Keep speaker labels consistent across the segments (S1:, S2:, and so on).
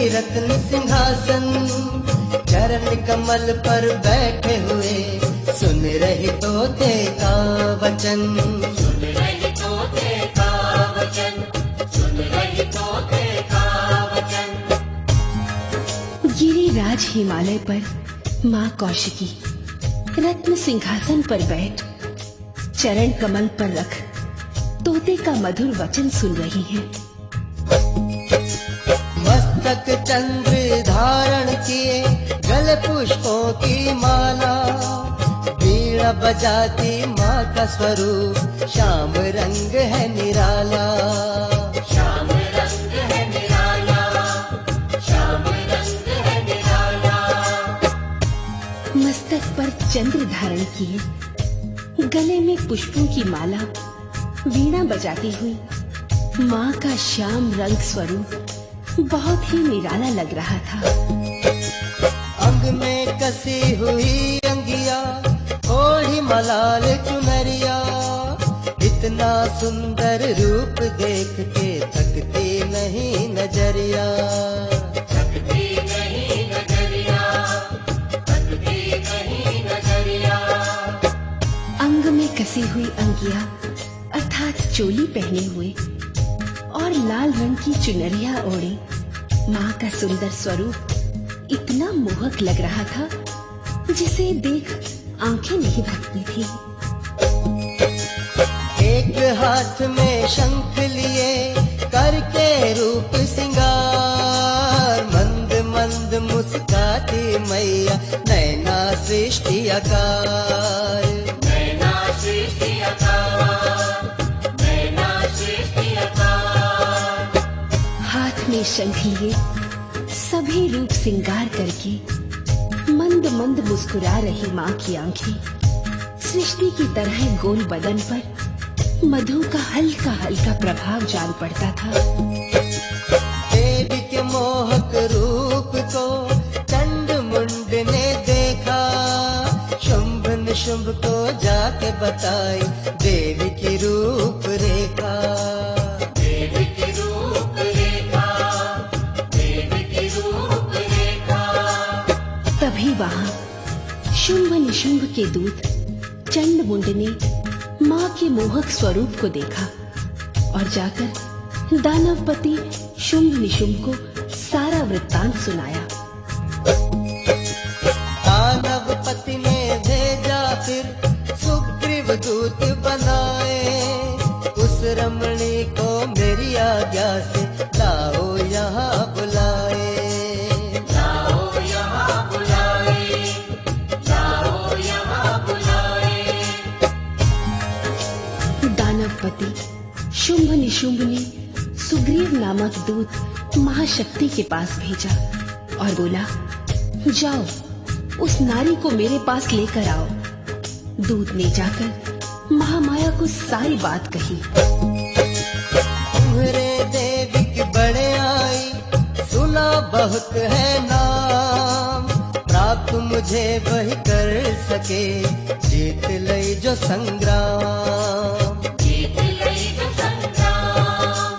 S1: रत्न सिंहासन, चरण कमल पर बैठे हुए सुन रही तोते का वचन,
S2: सुन रही तोते का वचन, सुन रही तोते का वचन।
S3: गिरिराज हिमालय पर माँ कौशिकी रत्न सिंहासन पर बैठ चरण कमल पर रख तोते का मधुर वचन सुन रही हैं।
S1: मस्तक चंद्र धारण किए, गले पुष्पों की माला, वीणा बजाती माँ का स्वरूप श्याम रंग है निराला,
S2: श्याम रंग है निराला, श्याम रंग है निराला।
S3: मस्तक पर चंद्र धारण किए, गले में पुष्पों की माला, वीणा बजाती हुई माँ का श्याम रंग स्वरूप बहुत ही निराला लग रहा था।
S1: अंग में कसी हुई अंगिया, ओढ़ी मलाल चुनरिया, इतना सुंदर रूप देख के थकती नहीं नजरिया,
S2: थकती नहीं नजरिया, थकती नहीं नजरिया।
S3: अंग में कसी हुई अंगिया अर्थात चोली पहने हुए और लाल रंग की चुनरिया ओढ़े माँ का सुंदर स्वरूप इतना मोहक लग रहा था जिसे देख आंखें नहीं भरती थी।
S1: एक हाथ में शंख लिए करके रूप सिंगार, मंद मंद मुस्काती मैया नैना सृष्टि आकार,
S2: नैना सृष्टि आकार, नैना सृष्टि आकार।
S3: हाथ में शंख लिए सभी रूप सिंगार करके मंद मंद मुस्कुरा रही माँ की आंखें सृष्टि की तरह गोल बदन पर मधु का हल्का हल्का प्रभाव जान पड़ता था।
S1: देवी के मोहक रूप को चंड मुंड ने देखा, शुंभ निशुंभ को जाके बताई देवी की रूप रेखा,
S2: देवी की रूप रेखा, देवी की रूप रेखा।
S3: तभी वहां शुंभ निशुंभ के दूत चंड मुंड ने माँ के मोहक स्वरूप को देखा और जाकर दानवपति शुंभ निशुंभ को सारा वृत्तांत सुनाया।
S1: दानवपति ने भेजा फिर सुग्रीव दूत बनाए, उस रमणी को मेरी आज्ञा से लाओ यहाँ बुलाए,
S2: लाओ यहाँ बुलाए, लाओ यहाँ बुलाए।
S3: दानवपति शुंभ निशुंभ ने सुग्रीव नामक दूत महाशक्ति के पास भेजा और बोला, जाओ उस नारी को मेरे पास लेकर आओ। दूत ने जाकर महामाया को सारी बात कही।
S1: तुम्हारे देवी की बड़े आई, सुना बहुत है नाम, प्राप्त मुझे वही कर सके जीत लई जो संग्राम,
S2: जीत लई जो संग्राम,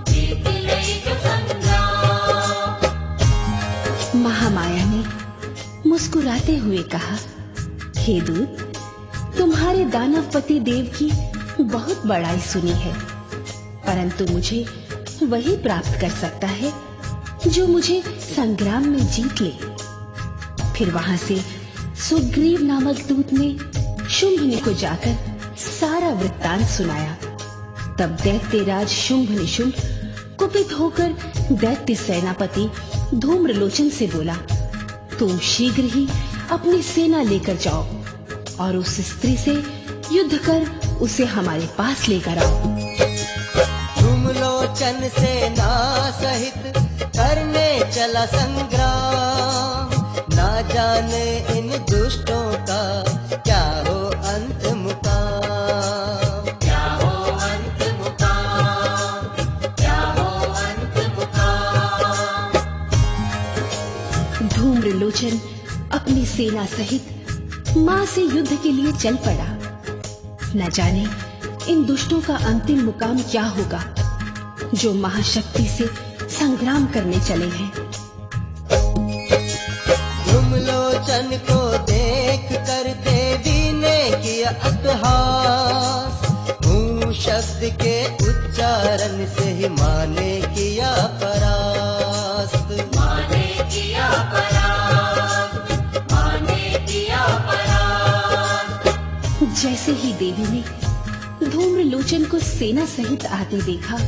S2: जीत लई जो संग्राम।
S3: महामाया ने मुस्कुराते हुए कहा, हे दूत, तुम्हारे दानवपति देव की बहुत बड़ाई सुनी है, परंतु मुझे वही प्राप्त कर सकता है जो मुझे संग्राम में जीत ले। फिर वहां से सुग्रीव नामक दूत ने शुंभनि को जाकर सारा वृत्तांत सुनाया। तब दैत्यराज शुंभ निशुंभ कुपित होकर दैत्य सेनापति धूम्रलोचन से बोला, तुम शीघ्र ही अपनी सेना लेकर जाओ और उस स्त्री से युद्ध कर उसे हमारे पास लेकर आओ।
S1: धूम्रलोचन सेना सहित करने चला संग्राम, ना जाने इन दुष्टों का क्या हो अंत मुकाम,
S2: क्या हो अंत मुकाम, क्या हो अंत मुकाम।
S3: धूम्रलोचन अपनी सेना सहित माँ से युद्ध के लिए चल पड़ा। न जाने इन दुष्टों का अंतिम मुकाम क्या होगा जो महाशक्ति से संग्राम करने चले हैं।
S1: लोचन को देख कर देवी ने किया अट्टहास। हूँ शब्द के उच्चारण से ही माँ ने किया परास्त।
S2: माने किया परास्त, माने किया परास्त।
S3: जैसे ही देवी ने धूम्रलोचन को सेना सहित आते देखा,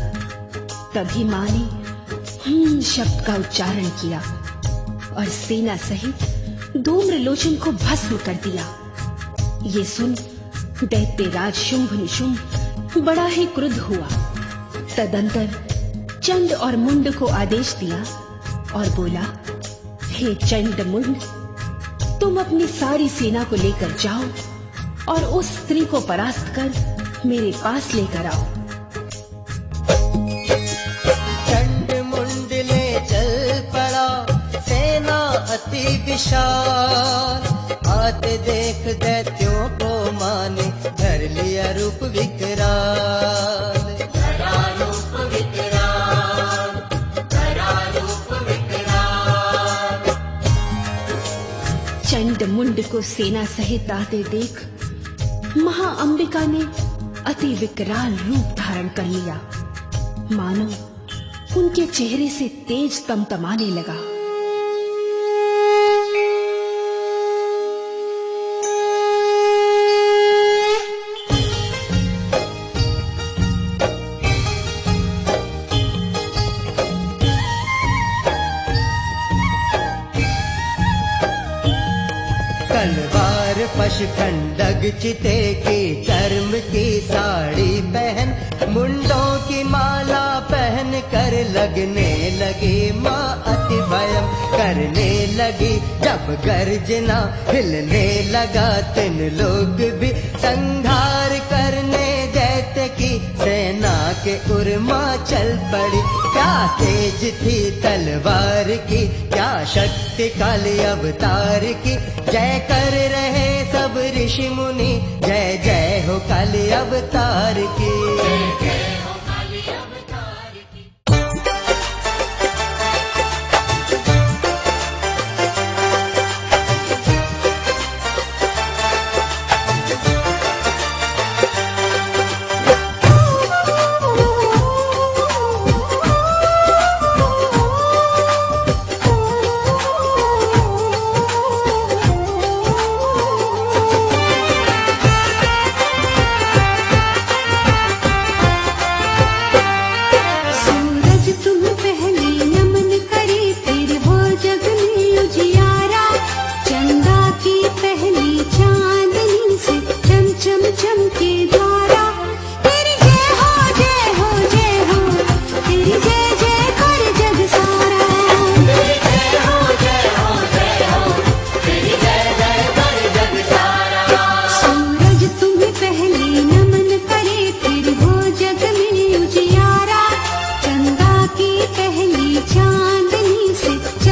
S3: तभी माँ ने शब्द का उच्चारण किया और सेना सहित धूम्रलोचन को भस्म कर दिया। ये सुन दैत्यराज शुंभ निशुंभ बड़ा ही क्रुद्ध हुआ। तदंतर चंड और मुंड को आदेश दिया और बोला, हे चंड मुंड, तुम अपनी सारी सेना को लेकर जाओ और उस स्त्री को परास्त कर मेरे पास लेकर आओ।
S1: चंड मुंड ले चल पड़ा, सेना अति विशाल। आते देख दैत्यों को माने धर लिया रूप विकराल।
S2: धरा रूप विकराल, धरा रूप विकराल।
S3: चंड मुंड को सेना सहित आते देख महाअंबिका ने अति विकराल रूप धारण कर लिया। मानो उनके चेहरे से तेज तमतमाने लगा।
S1: तलवार पशखंडग चिते की कर्म की साड़ी पहन, मुंडों की माला पहन कर लगने लगी माँ अति भयम करने लगी। जब गर्जना हिलने लगा तीन लोग भी संहार करने दैत्य की सेना के उर्मा चल पड़ी। क्या तेज थी तलवार की, क्या शक्ति काली अवतार की। जय कर रहे सब ऋषि मुनि, जय जय हो काली अवतार की।
S2: जय हो काली अवतार की।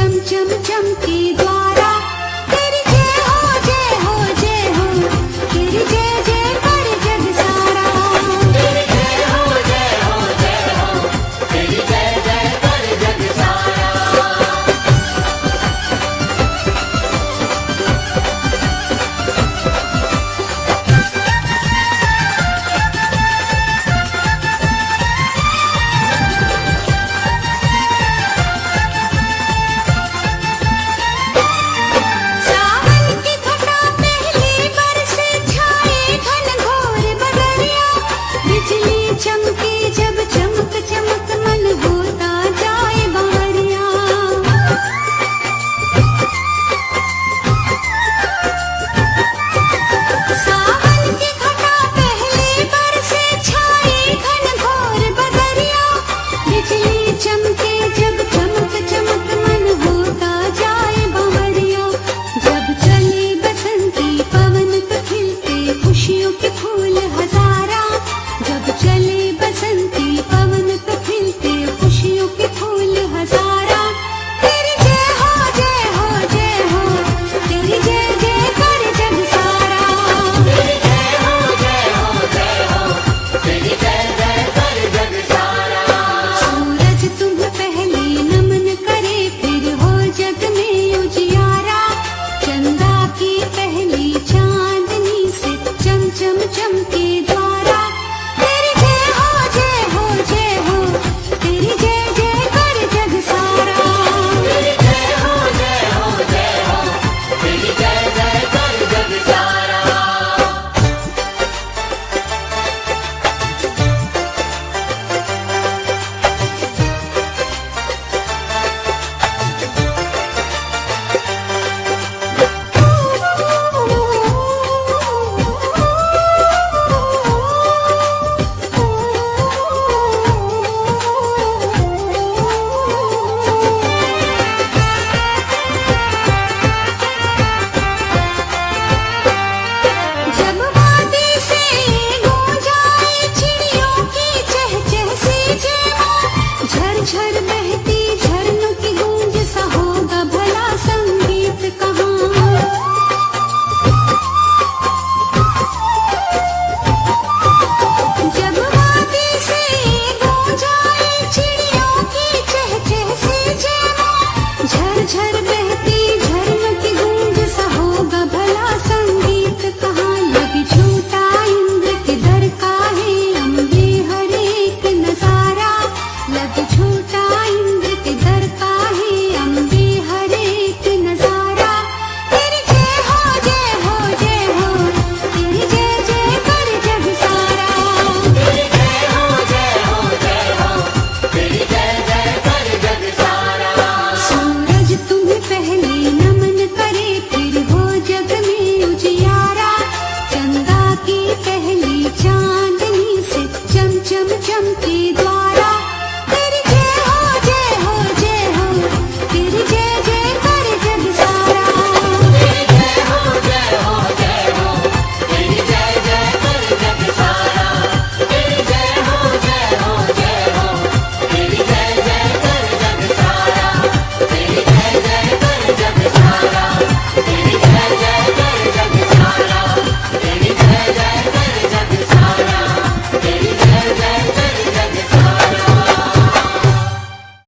S4: चम चम